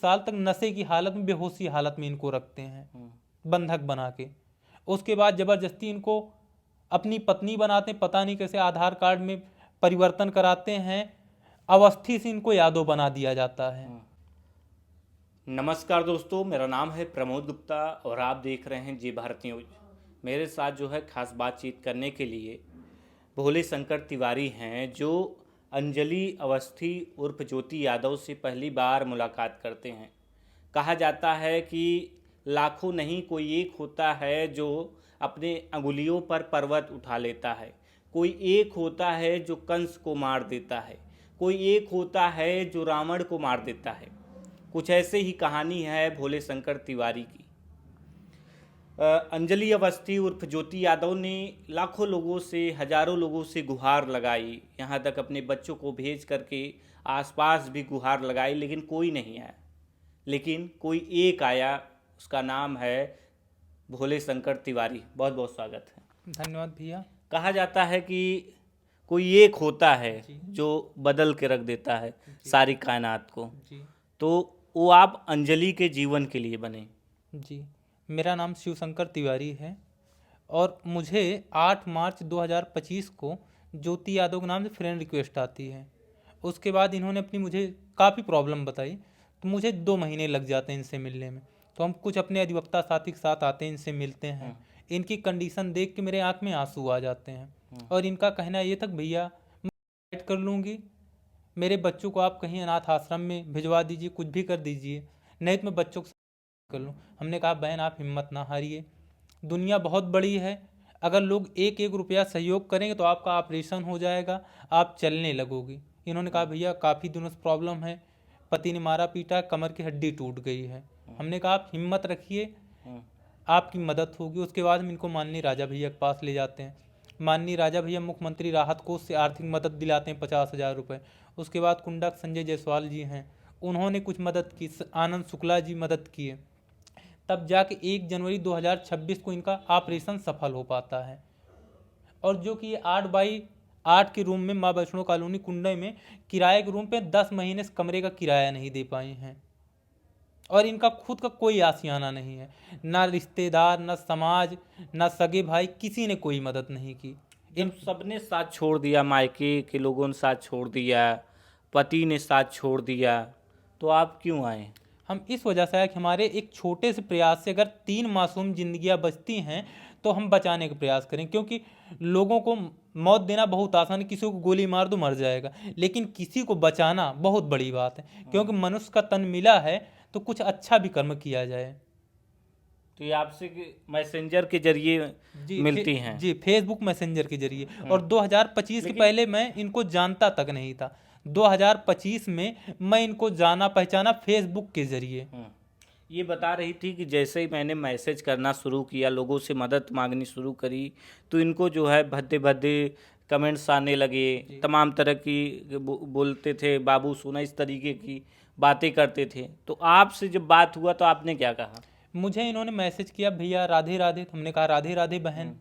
साल तक नशे की हालत में, बेहोशी हालत में इनको रखते हैं बंधक बना के। उसके बाद जबरदस्ती इनको अपनी पत्नी बनाते हैं, पता नहीं कैसे आधार कार्ड में परिवर्तन कराते हैं, अवस्थी से इनको यादव बना दिया जाता है। नमस्कार दोस्तों, मेरा नाम है प्रमोद गुप्ता और आप देख रहे हैं जी भारत न्यूज। मेरे साथ जो है खास बातचीत करने के लिए भोले शंकर तिवारी हैं, जो अंजलि अवस्थी उर्फ ज्योति यादव से पहली बार मुलाकात करते हैं। कहा जाता है कि लाखों नहीं, कोई एक होता है जो अपने अंगुलियों पर पर्वत उठा लेता है। कोई एक होता है जो कंस को मार देता है। कोई एक होता है जो रावण को मार देता है। कुछ ऐसे ही कहानी है भोले शंकर तिवारी की। अंजलि अवस्थी उर्फ ज्योति यादव ने लाखों लोगों से, हजारों लोगों से गुहार लगाई, यहाँ तक अपने बच्चों को भेज करके आसपास भी गुहार लगाई, लेकिन कोई नहीं आया। लेकिन कोई एक आया, उसका नाम है भोले शंकर तिवारी। बहुत बहुत स्वागत है। धन्यवाद भैया। कहा जाता है कि कोई एक होता है जो बदल के रख देता है सारी कायनात को। जी तो वो आप अंजलि के जीवन के लिए बने। जी, मेरा नाम शिवशंकर तिवारी है और मुझे 8 मार्च 2025 को ज्योति यादव के नाम से फ्रेंड रिक्वेस्ट आती है। उसके बाद इन्होंने अपनी मुझे काफ़ी प्रॉब्लम बताई, तो मुझे 2 महीने लग जाते हैं इनसे मिलने में। तो हम कुछ अपने अधिवक्ता साथी के साथ आते हैं, इनसे मिलते हैं। इनकी कंडीशन देख के मेरे आँख में आंसू आ जाते हैं और इनका कहना ये था भैया मैं गाइड कर लूँगी, मेरे बच्चों को आप कहीं अनाथ आश्रम में भिजवा दीजिए, कुछ भी कर दीजिए, नहीं तो मैं बच्चों को कर लूँ। हमने कहा बहन आप हिम्मत ना हारिए, दुनिया बहुत बड़ी है, अगर लोग एक एक रुपया सहयोग करेंगे तो आपका ऑपरेशन हो जाएगा, आप चलने लगोगी। इन्होंने कहा भैया काफ़ी दिनों से प्रॉब्लम है, पति ने मारा पीटा, कमर की हड्डी टूट गई है। हमने कहा आप हिम्मत रखिए, आपकी मदद होगी। उसके बाद हम इनको माननीय राजा भैया के पास ले जाते हैं। माननीय राजा भैया मुख्यमंत्री राहत कोष से आर्थिक मदद दिलाते हैं 50,000 रुपये। उसके बाद कुंडा के संजय जायसवाल जी हैं, उन्होंने कुछ मदद की, आनंद शुक्ला जी मदद किए, तब जाके 1 जनवरी 2026 को इनका ऑपरेशन सफल हो पाता है। और जो कि ये 8x8 के रूम में माँ वैष्णो कॉलोनी कुंडे में किराए के रूम पे 10 महीने से कमरे का किराया नहीं दे पाए हैं और इनका खुद का कोई आशियाना नहीं है, ना रिश्तेदार, ना समाज, ना सगे भाई, किसी ने कोई मदद नहीं की। जब सबने साथ छोड़ दिया, मायके के लोगों ने साथ छोड़ दिया, पति ने साथ छोड़ दिया, तो आप क्यों आए? हम इस वजह से आए कि हमारे एक छोटे से प्रयास से अगर 3 मासूम जिंदगियां बचती हैं तो हम बचाने का प्रयास करें, क्योंकि लोगों को मौत देना बहुत आसान है, किसी को गोली मार दो मर जाएगा, लेकिन किसी को बचाना बहुत बड़ी बात है, क्योंकि मनुष्य का तन मिला है तो कुछ अच्छा भी कर्म किया जाए। तो ये आपसे मैसेंजर के जरिए मिलती हैं? जी, फेसबुक मैसेंजर के जरिए। और 2025 के पहले मैं इनको जानता तक नहीं था, 2025 में मैं इनको जाना पहचाना फेसबुक के जरिए। ये बता रही थी कि जैसे ही मैंने मैसेज करना शुरू किया, लोगों से मदद मांगनी शुरू करी, तो इनको जो है भद्दे भद्दे कमेंट्स आने लगे, तमाम तरह की बोलते थे, बाबू सोना, इस तरीके की बातें करते थे। तो आपसे जब बात हुआ तो आपने क्या कहा? मुझे इन्होंने मैसेज किया भैया राधे राधे, तो हमने कहा राधे राधे बहन।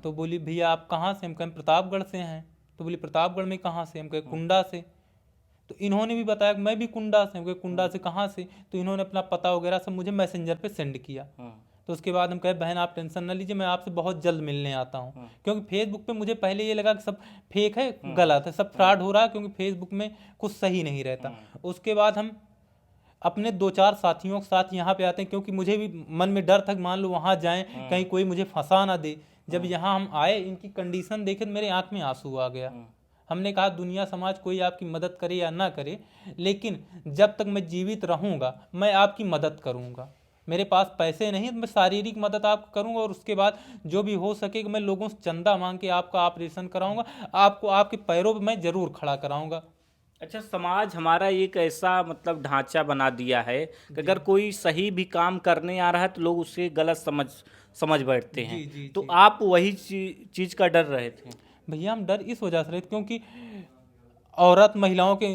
तो बोली भैया आप कहाँ से? हम कहें प्रतापगढ़ से हैं। तो बोली प्रतापगढ़ में कहाँ से? हम कहे कुंडा से। तो इन्होंने भी बताया कि मैं भी कुंडा से। हम कहे कुंडा से कहाँ से? तो इन्होंने अपना पता वगैरह सब मुझे मैसेंजर पे सेंड किया। तो उसके बाद हम कहे बहन आप टेंशन ना लीजिए, मैं आपसे बहुत जल्द मिलने आता हूँ, क्योंकि फेसबुक पे मुझे पहले ये लगा कि सब फेक है, गलत है, सब फ्रॉड हो रहा है, क्योंकि फेसबुक में कुछ सही नहीं रहता। उसके बाद हम अपने 2-4 साथियों के साथ यहाँ पे आते हैं, क्योंकि मुझे भी मन में डर था कि मान लो वहाँ जाएं कहीं कोई मुझे फंसा ना दे। जब यहाँ हम आए, इनकी कंडीशन देखे तो मेरे आंख में आंसू आ गया। हमने कहा दुनिया समाज कोई आपकी मदद करे या ना करे, लेकिन जब तक मैं जीवित रहूँगा मैं आपकी मदद करूँगा। मेरे पास पैसे नहीं, मैं शारीरिक मदद आपको करूँगा, और उसके बाद जो भी हो सकेगा मैं लोगों से चंदा मांग के आपका ऑपरेशन कराऊँगा, आपको आपके पैरों पर मैं ज़रूर खड़ा कराऊँगा। अच्छा, समाज हमारा एक ऐसा मतलब ढांचा बना दिया है कि अगर कोई सही भी काम करने आ रहा है तो लोग उसे गलत समझ बैठते हैं। तो आप वही चीज़ का डर रहे थे? भैया हम डर इस वजह से रहे थे क्योंकि औरत महिलाओं के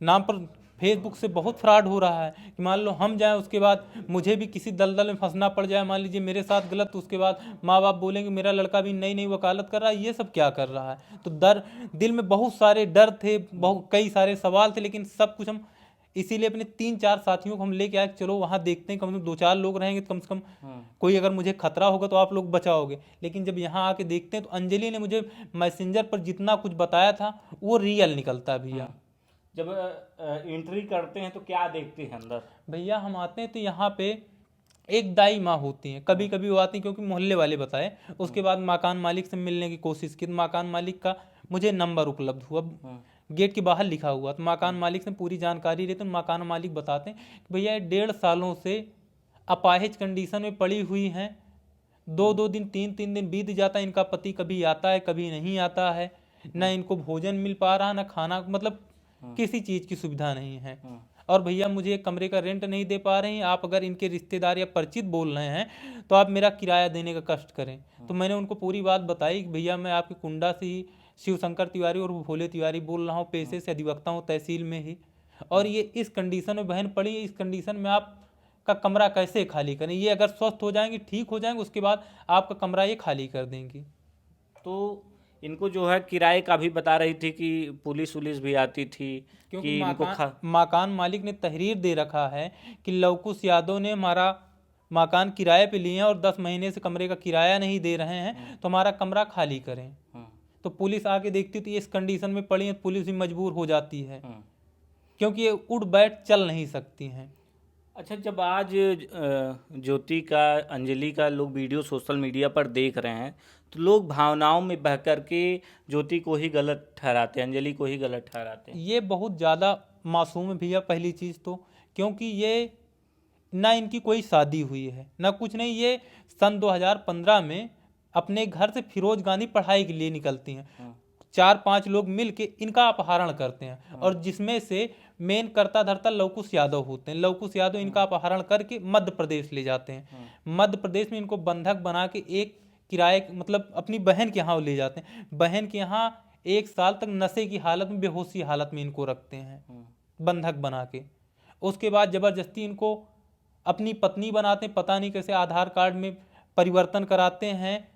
नाम पर फेसबुक से बहुत फ्रॉड हो रहा है कि मान लो हम जाएं, उसके बाद मुझे भी किसी दलदल में फंसना पड़ जाए, मान लीजिए मेरे साथ गलत, तो उसके बाद माँ बाप बोलेंगे मेरा लड़का भी नई नई वकालत कर रहा है, ये सब क्या कर रहा है। तो दिल में बहुत सारे डर थे, बहुत कई सारे सवाल थे, लेकिन सब कुछ हम इसीलिए अपने 3-4 साथियों को हम लेके आए कि चलो वहाँ देखते हैं, कम से कम 2-4 लोग रहेंगे तो कम से कम कोई अगर मुझे खतरा होगा तो आप लोग बचाओगे। लेकिन जब यहाँ आके देखते हैं तो अंजलि ने मुझे मैसेंजर पर जितना कुछ बताया था वो रियल निकलता है भैया। जब एंट्री करते हैं तो क्या देखते हैं अंदर? भैया हम आते हैं तो यहाँ पे एक दाई माँ होती हैं, कभी कभी वो आती हैं क्योंकि मोहल्ले वाले बताए। उसके बाद मकान मालिक से मिलने की कोशिश की तो मकान मालिक का मुझे नंबर उपलब्ध हुआ, गेट के बाहर लिखा हुआ, तो मकान मालिक से पूरी जानकारी ली तो मकान मालिक बताते हैं कि भैया ये 1.5 सालों से अपाहिज कंडीशन में पड़ी हुई हैं। 2-2 दिन 3-3 दिन बीत जाता है, इनका पति कभी आता है कभी नहीं आता है, ना इनको भोजन मिल पा रहा ना खाना, मतलब किसी चीज़ की सुविधा नहीं है। और भैया मुझे एक कमरे का रेंट नहीं दे पा रहे हैं, आप अगर इनके रिश्तेदार या परिचित बोल रहे हैं तो आप मेरा किराया देने का कष्ट करें। तो मैंने उनको पूरी बात बताई कि भैया मैं आपके कुंडा से ही शिव शंकर तिवारी और भोले तिवारी बोल रहा हूँ, पेशे से अधिवक्ता हूँ तहसील में ही, और ये इस कंडीशन में बहन पड़ी है, इस कंडीशन में आप का कमरा कैसे खाली करें, ये अगर स्वस्थ हो जाएंगे ठीक हो जाएंगे उसके बाद आपका कमरा ये खाली कर देंगी। तो इनको जो है किराए का भी बता रही थी कि पुलिस उलिस भी आती थी क्योंकि कि इनको मकान मालिक ने तहरीर दे रखा है कि लवकुश यादव ने हमारा मकान किराए पे लिए हैं और 10 महीने से कमरे का किराया नहीं दे रहे हैं, तो हमारा कमरा खाली करें। तो पुलिस आके देखती थी इस कंडीशन में पड़ी है, पुलिस भी मजबूर हो जाती है क्योंकि ये उठ बैठ चल नहीं सकती हैं। अच्छा, जब आज ज्योति का, अंजलि का लोग वीडियो सोशल मीडिया पर देख रहे हैं तो लोग भावनाओं में बह कर के ज्योति को ही गलत ठहराते हैं, अंजलि को ही गलत ठहराते हैं। ये बहुत ज़्यादा मासूम है भैया, पहली चीज़ तो क्योंकि ये ना इनकी कोई शादी हुई है ना कुछ नहीं, ये सन 2015 में अपने घर से फिरोज गांधी पढ़ाई के लिए निकलती हैं। 4-5 लोग मिल के इनका अपहरण करते हैं और जिसमें से मेन कर्ता धर्ता लवकुश यादव होते हैं। लवकुश यादव इनका अपहरण करके मध्य प्रदेश ले जाते हैं। मध्य प्रदेश में इनको बंधक बना के एक किराए मतलब अपनी बहन के यहाँ ले जाते हैं। बहन के यहाँ 1 साल तक नशे की हालत में, बेहोशी हालत में इनको रखते हैं बंधक बना के। उसके बाद जबरदस्ती इनको अपनी पत्नी बनाते हैं, पता नहीं कैसे आधार कार्ड में परिवर्तन कराते हैं,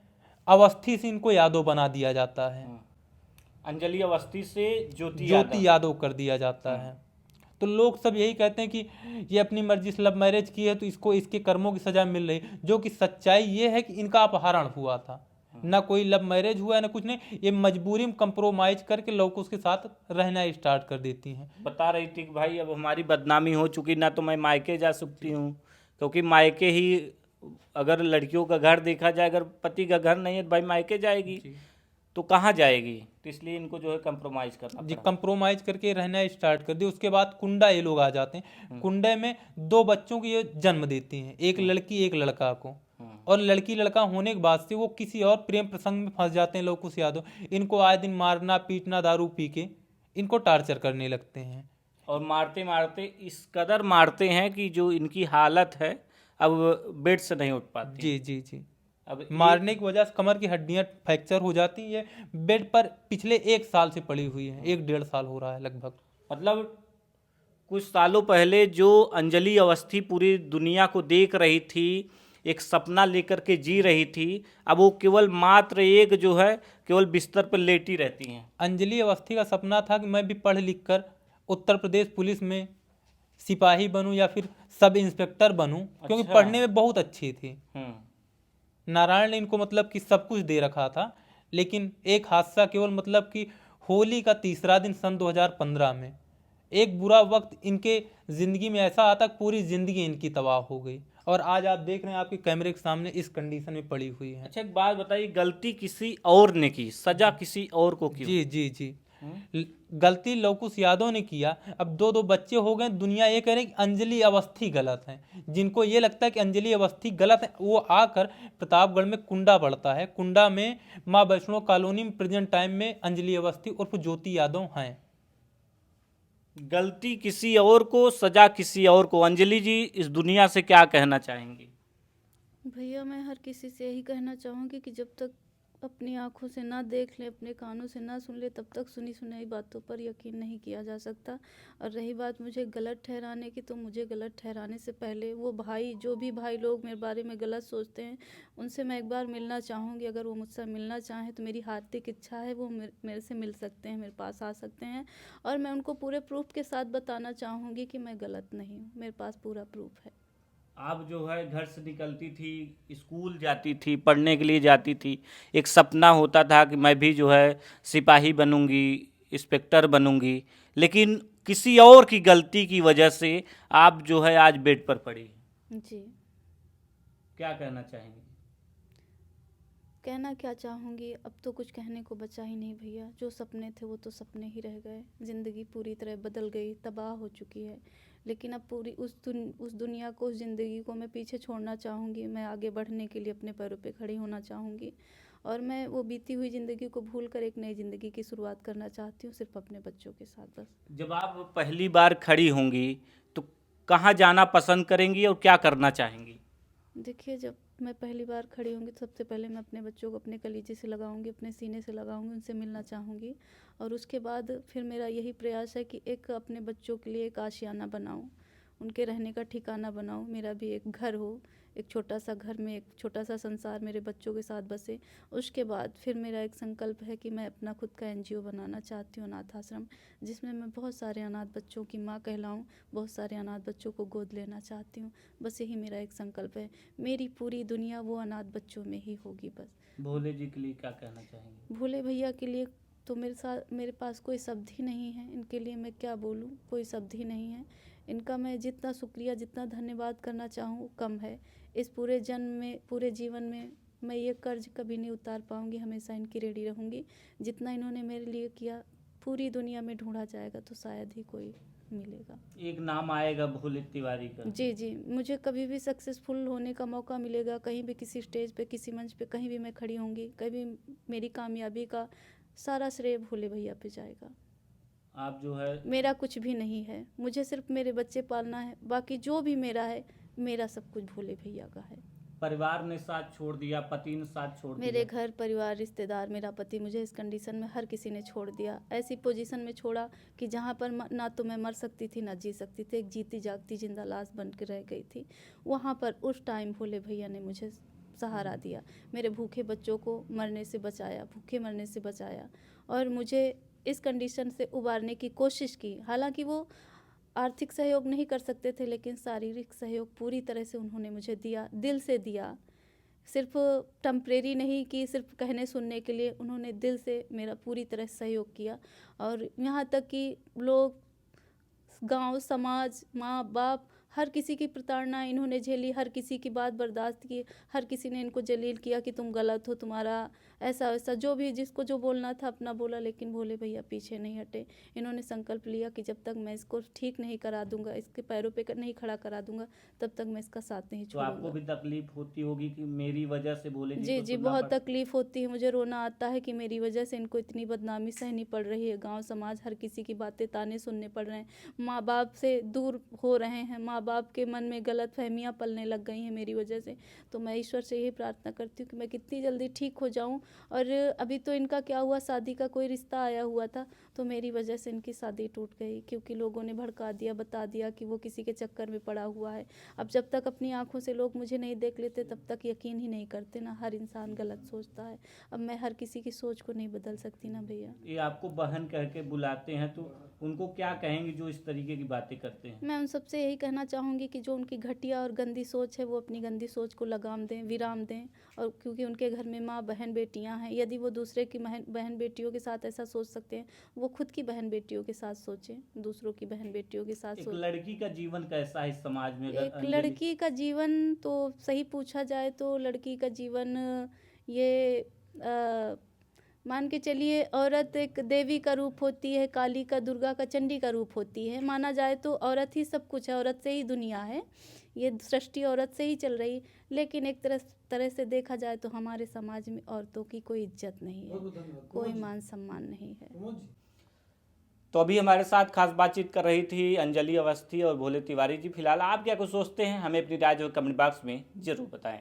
अवस्थी से इनको यादव बना दिया जाता है। अंजलि अवस्थी से ज्योति यादव कर दिया जाता है। तो लोग सब यही कहते हैं कि ये अपनी मर्जी से लव मैरिज की है तो इसको इसके कर्मों की सजा मिल रही, जो कि सच्चाई ये है कि इनका अपहरण हुआ था, ना कोई लव मैरिज हुआ है ना कुछ नहीं। ये मजबूरी में कंप्रोमाइज करके लोग उसके साथ रहना स्टार्ट कर देती हैं। बता रही थी कि भाई अब हमारी बदनामी हो चुकी, ना तो मैं मायके जा सकती हूँ क्योंकि मायके ही, अगर लड़कियों का घर देखा जाए, अगर पति का घर नहीं है तो भाई मायके जाएगी तो कहाँ जाएगी, तो इसलिए इनको जो है कंप्रोमाइज़ करना जी, कंप्रोमाइज करके रहना स्टार्ट कर दिया। उसके बाद कुंडा ये लोग आ जाते हैं। कुंडे में 2 बच्चों की ये जन्म देती हैं, एक लड़की एक लड़का को। और लड़की लड़का होने के बाद से वो किसी और प्रेम प्रसंग में फंस जाते हैं लवकुश यादव। इनको आए दिन मारना पीटना, दारू पी के इनको टार्चर करने लगते हैं और मारते मारते इस कदर मारते हैं कि जो इनकी हालत है अब बेड से नहीं उठ पाती। जी जी जी। अब मारने की वजह से कमर की हड्डियां फ्रैक्चर हो जाती है। बेड पर पिछले 1 साल से पड़ी हुई है, 1-1.5 साल हो रहा है लगभग। मतलब कुछ सालों पहले जो अंजलि अवस्थी पूरी दुनिया को देख रही थी, एक सपना लेकर के जी रही थी, अब वो केवल मात्र एक जो है केवल बिस्तर पर लेटी रहती हैं। अंजलि अवस्थी का सपना था कि मैं भी पढ़ लिख कर उत्तर प्रदेश पुलिस में सिपाही बनूं या फिर सब इंस्पेक्टर बनूं, क्योंकि पढ़ने में बहुत अच्छी थी। नारायण ने इनको मतलब कि सब कुछ दे रखा था। लेकिन एक हादसा केवल मतलब कि होली का 3रा दिन सन 2015 में एक बुरा वक्त इनके ज़िंदगी में ऐसा आता कि पूरी ज़िंदगी इनकी तबाह हो गई। और आज आप देख रहे हैं आपके कैमरे के सामने इस कंडीशन में पड़ी हुई है। अच्छा, एक बात बताइए, गलती किसी और ने की, सजा किसी और को की? जी जी जी। गलती लवकुश यादव ने किया। अब 2-2 बच्चे हो गए, दुनिया ये कह रही कि अंजलि अवस्थी गलत है। जिनको ये लगता है कि अंजलि अवस्थी गलत है, वो आकर प्रतापगढ़ में कुंडा पड़ता है। कुंडा में माँ वैष्णो कॉलोनी में प्रेजेंट टाइम में अंजलि अवस्थी उर्फ ज्योति यादव हैं। गलती किसी और को, सजा किसी और को। अंजलि जी, इस दुनिया से क्या कहना चाहेंगी? भैया मैं हर किसी से यही कहना चाहूँगी कि जब तक अपनी आँखों से ना देख ले, अपने कानों से ना सुन ले, तब तक सुनी सुनाई बातों पर यकीन नहीं किया जा सकता। और रही बात मुझे गलत ठहराने की, तो मुझे गलत ठहराने से पहले वो भाई, जो भी भाई लोग मेरे बारे में गलत सोचते हैं, उनसे मैं एक बार मिलना चाहूँगी। अगर वो मुझसे मिलना चाहें तो मेरी हार्दिक इच्छा है, वो मेरे से मिल सकते हैं, मेरे पास आ सकते हैं। और मैं उनको पूरे प्रूफ के साथ बताना चाहूँगी कि मैं गलत नहीं हूँ, मेरे पास पूरा प्रूफ है। आप जो है घर से निकलती थी, स्कूल जाती थी, पढ़ने के लिए जाती थी, एक सपना होता था कि मैं भी जो है सिपाही बनूंगी, इंस्पेक्टर बनूंगी, लेकिन किसी और की गलती की वजह से आप जो है आज बेड पर पड़ी। जी। क्या कहना चाहेंगे? कहना क्या चाहूँगी, अब तो कुछ कहने को बचा ही नहीं भैया। जो सपने थे वो तो सपने ही रह गए। ज़िंदगी पूरी तरह बदल गई, तबाह हो चुकी है। लेकिन अब पूरी उस दुनिया को, उस ज़िंदगी को मैं पीछे छोड़ना चाहूँगी। मैं आगे बढ़ने के लिए अपने पैरों पे खड़ी होना चाहूँगी। और मैं वो बीती हुई ज़िंदगी को भूल कर एक नई ज़िंदगी की शुरुआत करना चाहती हूँ, सिर्फ अपने बच्चों के साथ बस। जब आप पहली बार खड़ी होंगी तो कहाँ जाना पसंद करेंगी और क्या करना चाहेंगी? देखिए, जब मैं पहली बार खड़ी होंगी तो सबसे पहले मैं अपने बच्चों को अपने कलीजे से लगाऊंगी, अपने सीने से लगाऊंगी, उनसे मिलना चाहूँगी। और उसके बाद फिर मेरा यही प्रयास है कि एक अपने बच्चों के लिए एक आशियाना बनाऊं, उनके रहने का ठिकाना बनाऊं, मेरा भी एक घर हो, एक छोटा सा घर में एक छोटा सा संसार मेरे बच्चों के साथ बसे। उसके बाद फिर मेरा एक संकल्प है कि मैं अपना खुद का NGO बनाना चाहती हूँ, अनाथ आश्रम, जिसमें मैं बहुत सारे अनाथ बच्चों की माँ कहलाऊँ, बहुत सारे अनाथ बच्चों को गोद लेना चाहती हूँ। बस यही मेरा एक संकल्प है। मेरी पूरी दुनिया वो अनाथ बच्चों में ही होगी बस। भोले जी के लिए क्या कहना चाहेंगे? भोले भैया के लिए तो मेरे पास कोई शब्द ही नहीं है। इनके लिए मैं क्या बोलूँ, कोई शब्द ही नहीं है। इनका मैं जितना शुक्रिया, जितना धन्यवाद करना चाहूँ कम है। इस पूरे जन्म में, पूरे जीवन में मैं ये कर्ज कभी नहीं उतार पाऊँगी, हमेशा इनकी ऋणी रहूँगी। जितना इन्होंने मेरे लिए किया, पूरी दुनिया में ढूंढा जाएगा तो शायद ही कोई मिलेगा। एक नाम आएगा भोले तिवारी का। जी जी, मुझे कभी भी सक्सेसफुल होने का मौका मिलेगा, कहीं भी किसी स्टेज पे, किसी मंच पे, कहीं भी मैं खड़ी होंगी, कभी मेरी कामयाबी का सारा श्रेय भोले भैया पे जाएगा। आप जो है मेरा कुछ भी नहीं है, मुझे सिर्फ मेरे बच्चे पालना है। बाकी जो भी मेरा है, मेरा सब कुछ भोले भैया का है। परिवार ने साथ छोड़ दिया, पति ने साथ छोड़ मेरे दिया। घर परिवार, रिश्तेदार, मेरा पति, मुझे इस कंडीशन में हर किसी ने छोड़ दिया। ऐसी पोजीशन में छोड़ा कि जहाँ पर ना तो मैं मर सकती थी ना जी सकती थी, एक जीती जागती जिंदा लाश बन के रह गई थी। वहाँ पर उस टाइम भोले भैया ने मुझे सहारा दिया, मेरे भूखे बच्चों को मरने से बचाया, भूखे मरने से बचाया, और मुझे इस कंडीशन से उबारने की कोशिश की। हालांकि वो आर्थिक सहयोग नहीं कर सकते थे, लेकिन शारीरिक सहयोग पूरी तरह से उन्होंने मुझे दिया, दिल से दिया। सिर्फ टेम्परेरी नहीं कि सिर्फ कहने सुनने के लिए, उन्होंने दिल से मेरा पूरी तरह सहयोग किया। और यहाँ तक कि लोग, गांव, समाज, माँ बाप, हर किसी की प्रताड़ना इन्होंने झेली, हर किसी की बात बर्दाश्त की, हर किसी ने इनको जलील किया कि तुम गलत हो, तुम्हारा ऐसा वैसा, जो भी जिसको जो बोलना था अपना बोला। लेकिन भोले भैया पीछे नहीं हटे। इन्होंने संकल्प लिया कि जब तक मैं इसको ठीक नहीं करा दूंगा, इसके पैरों पे नहीं खड़ा करा दूंगा, तब तक मैं इसका साथ नहीं तो आपको छोड़ूंगा। भी तकलीफ होती होगी कि मेरी वजह से भोले जी जी को जी, सुनना बहुत पड़ा। तकलीफ़ होती है, मुझे रोना आता है कि मेरी वजह से इनको इतनी बदनामी सहनी पड़ रही है। गांव समाज, हर किसी की बातें, ताने सुनने पड़ रहे हैं, माँ बाप से दूर हो रहे हैं, माँ बाप के मन में गलत फहमियाँ पलने लग गई हैं मेरी वजह से। तो मैं ईश्वर से यही प्रार्थना करती हूँ कि मैं कितनी जल्दी ठीक हो जाऊँ। और अभी तो इनका क्या हुआ, शादी का कोई रिश्ता आया हुआ था, तो मेरी वजह से इनकी शादी टूट गई, क्योंकि लोगों ने भड़का दिया, बता दिया कि वो किसी के चक्कर में पड़ा हुआ है। अब जब तक अपनी आंखों से लोग मुझे नहीं देख लेते, तब तक यकीन ही नहीं करते ना। हर इंसान गलत सोचता है। अब मैं हर किसी की सोच को नहीं बदल सकती ना भैया। ये आपको बहन कह के बुलाते हैं, तो उनको क्या कहेंगे जो इस तरीके की बातें करते हैं? मैं उन सबसे यही कहना चाहूँगी कि जो उनकी घटिया और गंदी सोच है, वो अपनी गंदी सोच को लगाम दें, विराम दें। और क्योंकि उनके घर में माँ बहन बेटियाँ हैं, यदि वो दूसरे की बहन बेटियों के साथ ऐसा सोच सकते हैं, वो खुद की बहन बेटियों के साथ सोचें, दूसरों की बहन बेटियों के साथ एक सोचें। लड़की का जीवन कैसा है इस समाज में, अगर एक अंजलि? लड़की का जीवन तो सही पूछा जाए तो लड़की का जीवन ये मान के चलिए, औरत एक देवी का रूप होती है, काली का, दुर्गा का, चंडी का रूप होती है। माना जाए तो औरत ही सब कुछ है, औरत से ही दुनिया है, ये सृष्टि औरत से ही चल रही। लेकिन एक तरह से देखा जाए तो हमारे समाज में औरतों की कोई इज्जत नहीं है, कोई मान सम्मान नहीं है। तो अभी हमारे साथ खास बातचीत कर रही थी अंजलि अवस्थी और भोले तिवारी जी। फिलहाल आप क्या कुछ सोचते हैं, हमें अपनी राय जो कमेंट बॉक्स में जरूर बताएं।